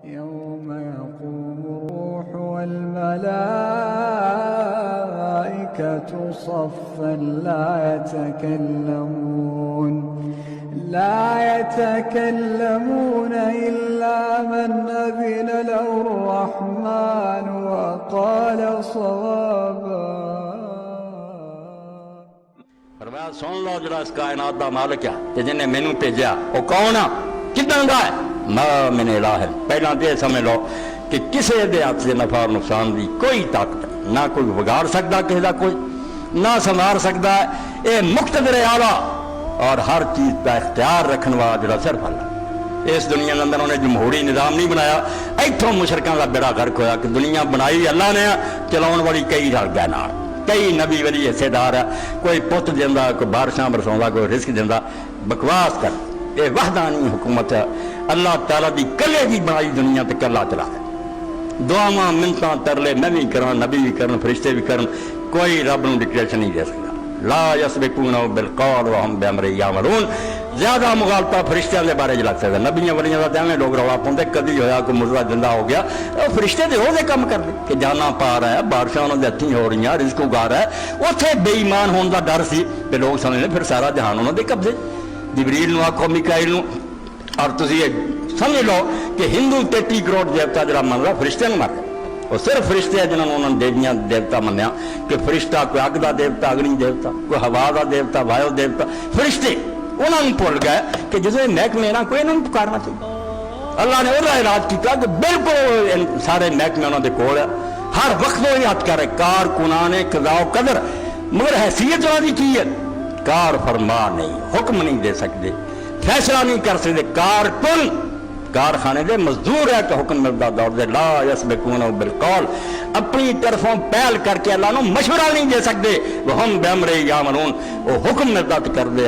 يوم يقوم الروح والملائكة صفا لا يتكلمون إلا من أذن له الرحمن وقال صوابا۔ فرمایا سن لو جڑا اس کائنات دا مالک ہے تے جن نے مینوں بھیجا او کون ہے، کداں دا ہے؟ ما من الہ، پہلا تے سمجھ لو کہ کسے دے ہاتھ سے نفع اور نقصان دی کوئی طاقت نہ کوئی بگاڑ سکتا کسی دا کوئی نہ سنوار سکتا ہے، اے مقتدر اعلیٰ اور ہر چیز کا اختیار رکھن والا جڑا صرف اللہ۔ اس دنیا کے اندر انہیں جمہوری نظام نہیں بنایا، ایتھوں مشرکاں دا بیڑا غرق ہویا کہ دنیا بنائی اللہ نے، چلاؤن والی کئی رل گئے نال، کئی نبی ولی حصے دار ہے، کوئی پت دیندا، کوئی بارشاں برساوندا، کوئی رزق دیندا، بکواس کر۔ اے وحدانی حکومت ہے، اللہ تعالیٰ دی کلے دی بنائی دنیا تے کلا چلا ہے۔ دعاواں منتاں ترلے میں بھی کرن، نبی بھی کرن، فرشتے بھی کرن، کوئی رب نوں ڈکٹیشن نہیں دے سکتا۔ لا یسبقونہ بالقول وہم بامرہ یعملون۔ زیادہ مغالطہ فرشتیاں دے بارے لگ سکتا، نبیاں ولیاں دا ایویں لوگ رولا پاؤندے، کدی ہویا کوئی مردہ زندہ ہو گیا، فرشتے دے ہو دے کم کر دے کہ جانا پا رہا ہے، بارشاں انہاں دے ہتھیں ہو رہی ہیں، رزق اگا رہا ہے۔ اوتھے بے ایمان ہون دا ڈر سی کہ لوگ سمجھنے پھر سارا جہان انہاں دے قبضے۔ جبریل نو آکھو، میکائیل نو، اور تسی سمجھ لو کہ ہندو 33 کروڑ دیوتا جڑا من رہا فرشتے نو مر رہا، وہ صرف فرشتے ہیں جنہوں نے انہوں نے دیویاں دیوتا منیا کہ فرشتہ کوئی اگ دا دیوتا، اگنی دیوتا، کوئی ہوا دا دیوتا، وایو دیوتا، فرشتے انہوں نے بھول گئے کہ جسے محکمے نہ کوئی انہوں نے پکارنا چاہیے۔ اللہ نے وہ اعلان کیا کہ بالکل سارے محکمے انہوں نے کول ہے، ہر وقت وہ یاد کر رہے کارکنان قضاء و قدر، مگر حیثیت انہوں نے کی ہے کار فرما نہیں، حکم نہیں دے سکتے، فیصلہ نہیں کر سکتے، کارکن کارخانے دے مزدور ہے کہ حکم ملتا دور دے۔ لا یسبقونہ بالقول، اپنی طرفوں پہل کر کے اللہ نو مشورہ نہیں دے سکتے، وہم بامرہ یعملون، وہ حکم ملتا تو کر دے۔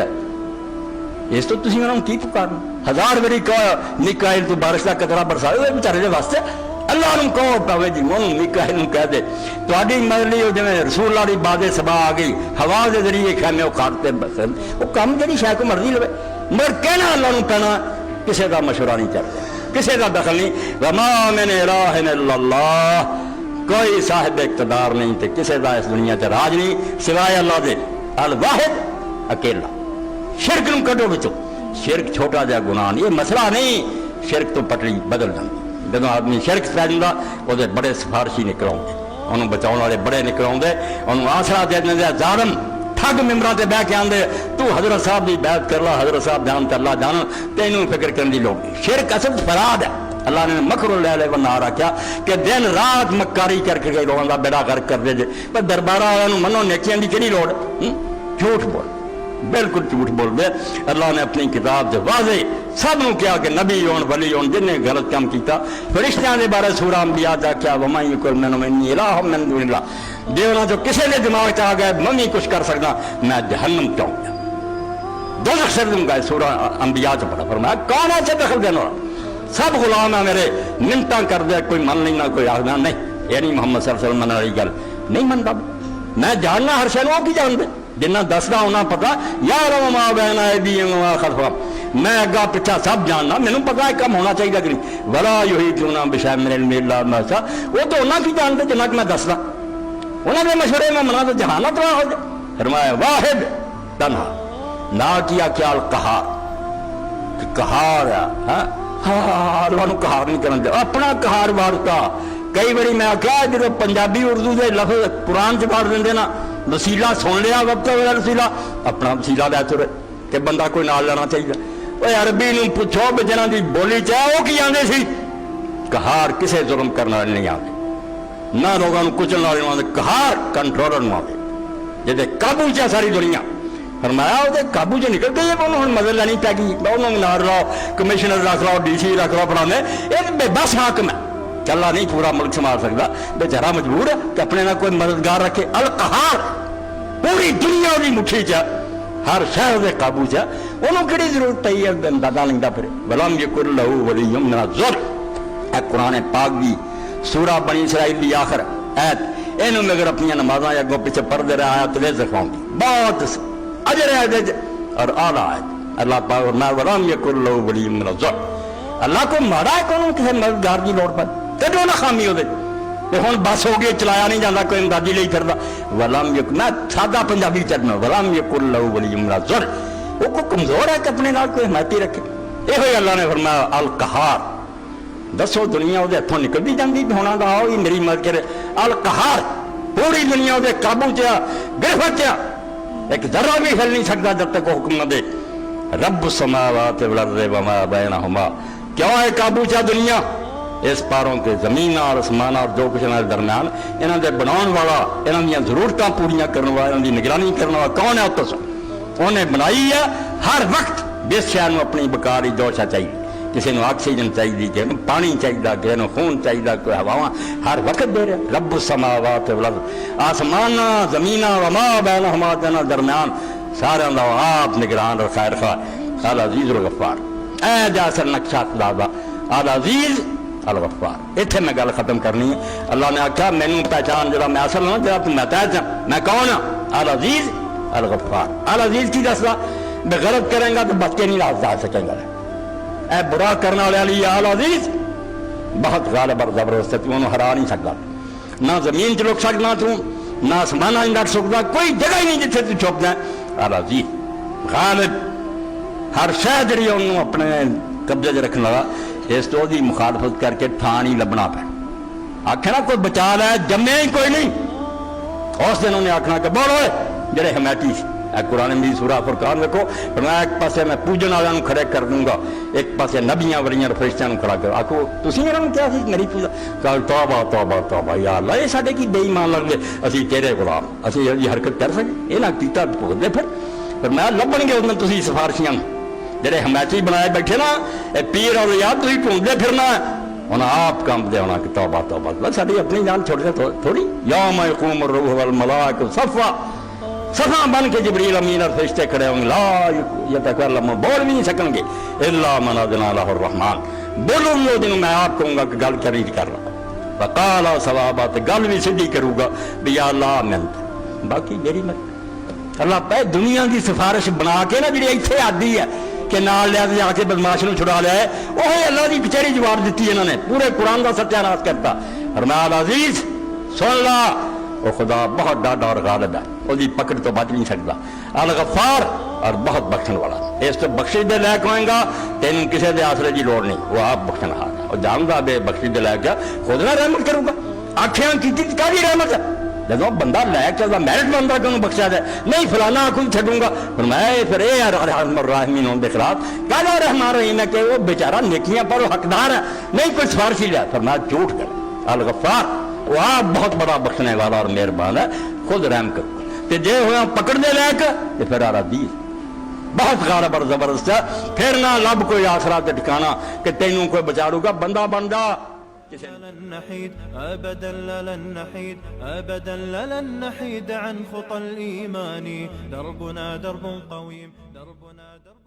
اس تو تسی انہوں کی پکارنا؟ ہزار باری کہو میکائیل تو بارش کا قطرہ برسا دے بیچارے دے واسطے، اللہ نے کہو پاوے جی انہوں میکائیل نو کہہ دے تہاڈی مرضی ہو، جویں رسول اللہ دی باد صبا آ گئی، ہوا دے ذریعے خیمے اکھاڑتے بس، وہ کام جڑی شے کو مرضی لوے، مگر کہنا اللہ نو پینا، کسے دا مشورہ نہیں چلتا، کسے دا دخل نہیں۔ وما من الہ الا اللہ، کوئی صاحب اقتدار نہیں تے کسے دا اس دنیا تے راج نہیں سوائے اللہ دے، الواحد اکیلا۔ شرک نو کڈو بچو، شرک چھوٹا جا گناہ نہیں، یہ مسئلہ نہیں، شرک تو پٹڑی بدل جاندی۔ جدو آدمی شرک پہ جاتا وہ بڑے سفارشی نکل آتے، انہوں بچاؤ والے بڑے نکل آتے، انہوں آسرا دے دیں ظالم ٹھگ ممبران تے بہ کے آندے تو حضرت صاحب دی بیعت کر لا، حضرت صاحب جان تے اللہ جان، تینوں فکر کرنے دی لوڑ نہیں۔ شرک اصل فراد ہے، اللہ نے مکر اللیل والنہار کیا کہ دن رات مکاری کر کے لوگوں دا بیڑا غرق کر دے جے، پر دربارہ والوں منو نیکیاں دی کیڑی لوڑ؟ جھوٹ بول، بالکل جھوٹ بول دے۔ اللہ نے اپنی کتاب سے واضح سب نو کیا کہ نبی ہون ولی ہون جن نے غلط کام کیتا، فرشتیاں دے بارے سورہ انبیاء دا کیا وَمَن یُقِل مِنْهُمْ إِنِّي إِلَٰهٌ مِّن دُونِ اللَّهِ، دیونا جو کسے نے دماغ چ آ گئے میں نہیں کچھ کر سکتا، میں جہنم چاہوں گا، دوزخ سے دوں گا۔ سورہ انبیاء چ پڑھا، فرمایا کون ہے دخل دینا والا؟ سب غلام ہیں میرے، منتاں کر دے، کوئی من لینا، کوئی آخنا نہیں، یہ نہیں محمد صلی اللہ علیہ وسلم من والی گل نہیں منتا، میں جاننا ہر شے نو کی جان دے، جنہ دسدا ہونا پتا، یا رب ما بین ایدیہم وما خلفہم، میں اگا پچھا سب جاننا، مینوں پتا ہے کم ہونا چاہیے کہ نہیں۔ ولا یحیطون بشیء من علمہ الا بما شاء، وہ تو انہاں کی جانتے جنہ کہ میں دسدا، انہاں دے مشورے میں منا تو جہان تباہ ہو جائے۔ فرمایا واحد تنہا، نہ کیا خیال قہار، قہار ہے اللہ نو قہار نہیں کرنا چاہیے، اپنا قہار وارتا۔ کئی باری میں آخیا جب پنجابی اردو دے لفظ قرآن چ پڑھ دیں نا، وسیلہ سن لیا وقت والا وسیلہ، اپنا وسیلہ لے ترے کہ بندہ کوئی نال لینا چاہیے۔ وہ عربی نو پوچھو بھی جنہاں دی بولی چاہے وہ کی آندے سی، قہار کسے ظلم کرنے والے نہیں آتے، نہ لوگوں کو کچلنے والے آتے، قہار کنٹرولر نو آتے جیسے قابو چ ساری دنیا۔ فرمایا وہ قابو چ نکل گئی، انہوں نے مدد لینی پی گئی، انہوں نے نار لاؤ، کمشنر رکھ لو، ڈی سی رکھ لو، فلانے، یہ بے بس حاکم ہے، اللہ نہیں پورا ملک سنبھال سکتا، بیچارہ مجبور ہے کہ اپنے نہ کوئی مددگار رکھے۔ القہار پوری دنیا کی مٹھی چ، ہر شہر کے قابو چ، انہوں کہڑی ضرورت ہے دادا لینا پھر۔ ولم یکن لہ ولی من الذل، اے قرآن پاک دی سورہ بنی اسرائیل دی آخر ایت، اینوں مگر اپنی نمازاں اگوں پیچھے پڑھتے رہے آیا تو دکھاؤں گی، بہت اجر ہے اور اعلیٰ ہے۔ اللہ پاک میں ولم یکن لہ ولی من الذل، اللہ کو ماڑا ہے کون کسی مددگار کی لوڑ پہ کڈو نہ خامی وہ ہوں بس ہو گئی چلایا نہیں جاتا کوئی امدادی لے پھردا ولم یک میں سادہ پنجابی چڑھنا ولم یکن لہو ولی ذر وہ کو کمزور ہے کہ اپنے نال کوئی حمایتی رکھے یہ اللہ نے فرمایا القہار دسو دنیا وہ ہاتھوں نکلتی جاتی ہونا گا آؤ میری مدد کرے القہار پوری دنیا وہ قابو چ گرفت چ ایک ذرہ بھی ہل نہیں سکتا جب تک وہ حکم نہ دے رب السماوات والارض وما بینہما کیوں ہے قابو چ دنیا اس پاروں کے زمین اور آسمان اور جو کچھ انہوں درمیان انہوں دے بناؤن والا انہوں دیا ضرورتاں پوریاں کرنے والا انہوں دی نگرانی کرنے والا کون ہے اتس انہیں بنائی ہے ہر وقت جس شہر میں اپنی بکاری دوشا چاہیے کسی نے آکسیجن چاہیے کسی نے پانی چاہیے کسی نے خون چاہیے کوئی ہواواں ہر وقت دے رہے رب السماوات والارض آسمان زمین وما بینہما جنا درمیان سارے دا آپ نگران اور خیر خواہ العزیز الغفار اے جاسر نقشہ خدا دا العزیز الغفار اتنے میں گل ختم کرنی ہے اللہ نے آخیا مینوں پہچان جڑا میں اصل ہوں جڑا تم میں پہچان میں کون ہوں العزیز الغفار العزیز کی دسدا بے غلط کریں گا تو بچ کے نہیں راز جا سکیں گا اے برا کرنے والے علی العزیز بہت غالب اور زبردست تو انہوں ہرا نہیں سکتا نہ زمین چ لک سکنا تو نہ آسمان نہیں ڈٹ سکتا کوئی جگہ ہی نہیں جتنے تو چھپنا ہے العزیز غالب ہر شے جڑی انہوں اپنے قبضے چ رکھنے والا اس تو دی مخالفت کر کے تھان ہی لبنا پہ آخنا کوئی بچا لے جمے ہی کوئی نہیں اس دن انہیں آخنا کہ بولو جڑے حمایتی قرآن مجید سورہ فرقان دیکھو میں ایک پاسے میں پوجن والوں کھڑے کر دوں گا ایک پاسے نبیاں ولیاں فرشتیاں کھڑا کر آخو تسی انہوں نے کیا سی میری پوجا کہ توبہ توبہ توبہ یا اللہ یہ ساڈے کی بے ایمان لگ گئے اسی تیرے غلام اسی یہ حرکت کر سکے یہ نہ کیتا بھول دے پھر میں لبن گے اس میں تسی سفارشیاں جڑے حمایتی بنائے بیٹھے نا پیر اور یاد تھی ڈھونڈتے پھرنا انہیں آپ کام دے ہونا کہ توبہ توبہ بس ساری اپنی جان چھوڑ سے تھوڑی یوم یقوم الروح والملائکۃ صفا صفا بن کے جبریل امین اور فرشتے کھڑے ہوں گے لا یتکلمون بول بھی نہیں سکیں گے الا من اذن له الرحمن بولوں گے دن میں آپ کہوں گا کہ گل کر نہیں کر رہا فقال ثوابات گل بھی سیدھی کروں گا بھی یا اللہ منت باقی میری مت اللہ پہ دنیا کی سفارش بنا کے نا جی اتنے آدھی ہے کہ نال لیا جا کے بدماش نو چھڑا لیا ہے وہی اللہ کی کچہری جواب دیتی انہوں نے پورے قرآن کا ستیہ ناش کرتا فرمایا العزیز سن لا وہ خدا بہت ڈاڈا اور غالب ہے وہ پکڑ تو بچ نہیں سکتا الغفار اور بہت بخشن والا اس تو بخشش دے لائق ہوئے گا تینوں کسی دے آسرے کی لوڑ نہیں وہ آپ بخشن ہار اور جانگا بے بخشش دے لائق خود نہ رحمت کروں گا آنکھیں کی کاری رحمت ہے جب بندہ لائق چلتا میرٹ بندہ کہ انہوں بخشا جائے نہیں فلانا کوئی چھڈوں گا پر میں پھر اے رحم الراحمین ہوں دے خلاف کہنا رحمان رحیم ہے کہ وہ بیچارہ نیکیاں پر وہ حقدار ہے نہیں کوئی سفارشی لیا فرمایا جھوٹ کر الغفار وہ آپ بہت بڑا بخشنے والا اور مہربان ہے خود رحم کرو تے جے ہویا پکڑ دے لائق تے پھر العزیز بہت غالب اور زبردست ہے پھر نہ لب کوئی آسرا تے ٹھکانا کہ تینوں کوئی بچارو گا بندہ بن جا لن نحيد أبدا لن نحيد أبدا لن نحيد عن خطى الإيمان دربنا درب قويم دربنا درب